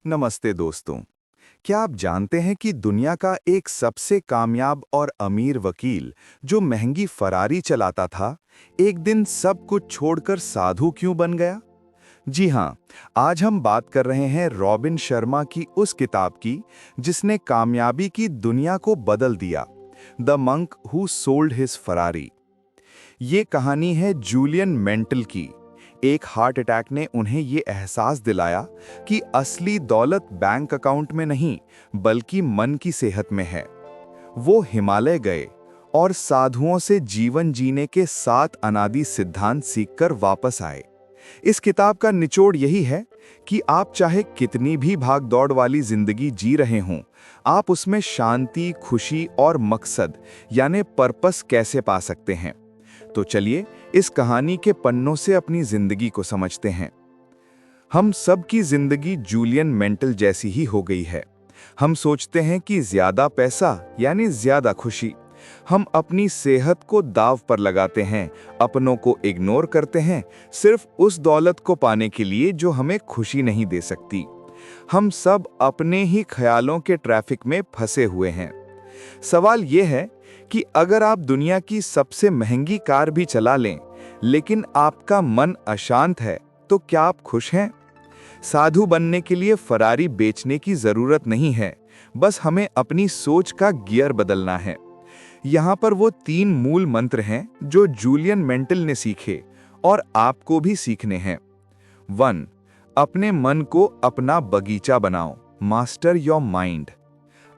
नमस्ते दोस्तों। क्या आप जानते हैं कि दुनिया का एक सबसे कामयाब और अमीर वकील जो महंगी फरारी चलाता था, एक दिन सब कुछ छोड़कर साधु क्यों बन गया? जी हाँ, आज हम बात कर रहे हैं रॉबिन शर्मा की उस किताब की जिसने कामयाबी की दुनिया को बदल दिया, the monk who sold his Ferrari. ये कहानी है जूलियन मेंटल की। एक हार्ट अटैक ने उन्हें ये एहसास दिलाया कि असली दौलत बैंक अकाउंट में नहीं, बल्कि मन की सेहत में है। वो हिमालय गए और साधुओं से जीवन जीने के 7 अनादि सिद्धांत सीखकर वापस आए। इस किताब का निचोड़ यही है कि आप चाहे कितनी भी भाग दौड़ वाली जिंदगी जी रहे हों, आप उसमें शांति, खुशी और मकसद यानी पर्पस कैसे पा सकते हैं। तो चलिए इस कहानी के पन्नों से अपनी जिंदगी को समझते हैं। हम सब की जिंदगी जूलियन मेंटल जैसी ही हो गई है। हम सोचते हैं कि ज्यादा पैसा यानी ज्यादा खुशी। हम अपनी सेहत को दांव पर लगाते हैं, अपनों को इग्नोर करते हैं, सिर्फ उस दौलत को पाने के लिए जो हमें खुशी नहीं दे सकती। हम सब अपने ही ख्यालों के ट्रैफिक में फंसे हुए हैं। सवाल यह है कि अगर आप दुनिया की सबसे महंगी कार भी चला लें, लेकिन आपका मन अशांत है, तो क्या आप खुश हैं? साधु बनने के लिए फरारी बेचने की जरूरत नहीं है, बस हमें अपनी सोच का गियर बदलना है। यहाँ पर वो 3 मूल मंत्र हैं जो जूलियन मेंटल ने सीखे और आपको भी सीखने हैं। 1. अपने मन को अपना बगीचा बनाओ, मास्टर योर माइंड।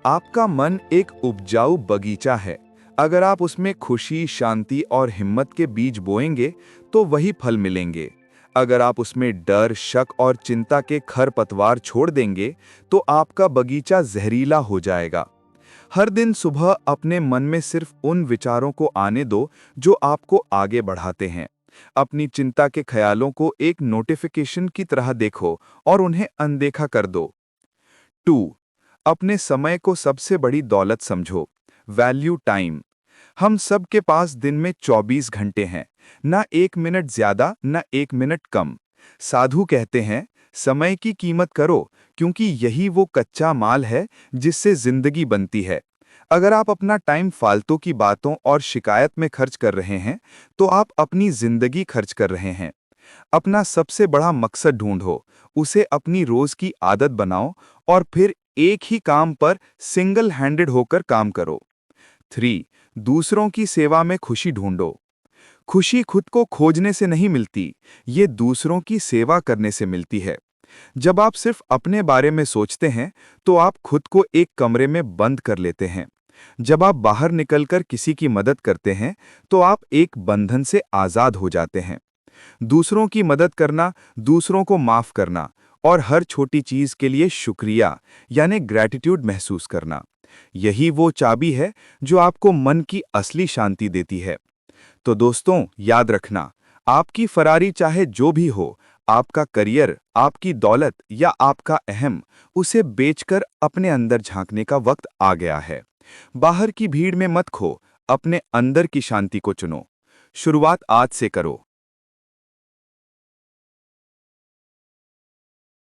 आपका मन एक उपजाऊ बगीचा है। अगर आप उसमें खुशी, शांति और हिम्मत के बीज बोएंगे तो वही फल मिलेंगे। अगर आप उसमें डर, शक और चिंता के खरपतवार छोड़ देंगे तो आपका बगीचा जहरीला हो जाएगा। हर दिन सुबह अपने मन में सिर्फ उन विचारों को आने दो जो आपको आगे बढ़ाते हैं। अपनी चिंता के ख्यालों को एक नोटिफिकेशन की तरह देखो और उन्हें अनदेखा कर दो। 2. अपने समय को सबसे बड़ी दौलत समझो, वैल्यू टाइम। हम सब के पास दिन में 24 घंटे हैं, ना 1 मिनट ज्यादा ना 1 मिनट कम। साधु कहते हैं समय की कीमत करो, क्योंकि यही वो कच्चा माल है जिससे जिंदगी बनती है। अगर आप अपना टाइम फालतू की बातों और शिकायत में खर्च कर रहे हैं, तो आप अपनी जिंदगी खर्च कर रहे हैं। अपना सबसे बड़ा मकसद ढूंढो, उसे अपनी रोज की आदत बनाओ और फिर एक ही काम पर सिंगल हैंडेड होकर काम करो। 3. दूसरों की सेवा में खुशी ढूंढो। खुशी खुद को खोजने से नहीं मिलती, ये दूसरों की सेवा करने से मिलती है। जब आप सिर्फ अपने बारे में सोचते हैं, तो आप खुद को एक कमरे में बंद कर लेते हैं। जब आप बाहर निकलकर किसी की मदद करते हैं, तो आप एक बंधन से आजाद हो जाते हैं। दूसरों की मदद करना, दूसरों को माफ करना और हर छोटी चीज के लिए शुक्रिया यानी ग्रैटिट्यूड महसूस करना, यही वो चाबी है जो आपको मन की असली शांति देती है। तो दोस्तों, याद रखना, आपकी फरारी चाहे जो भी हो, आपका करियर, आपकी दौलत या आपका अहम, उसे बेचकर अपने अंदर झांकने का वक्त आ गया है। बाहर की भीड़ में मत खो, अपने अंदर की शांति को चुनो। शुरुआत आज से करो।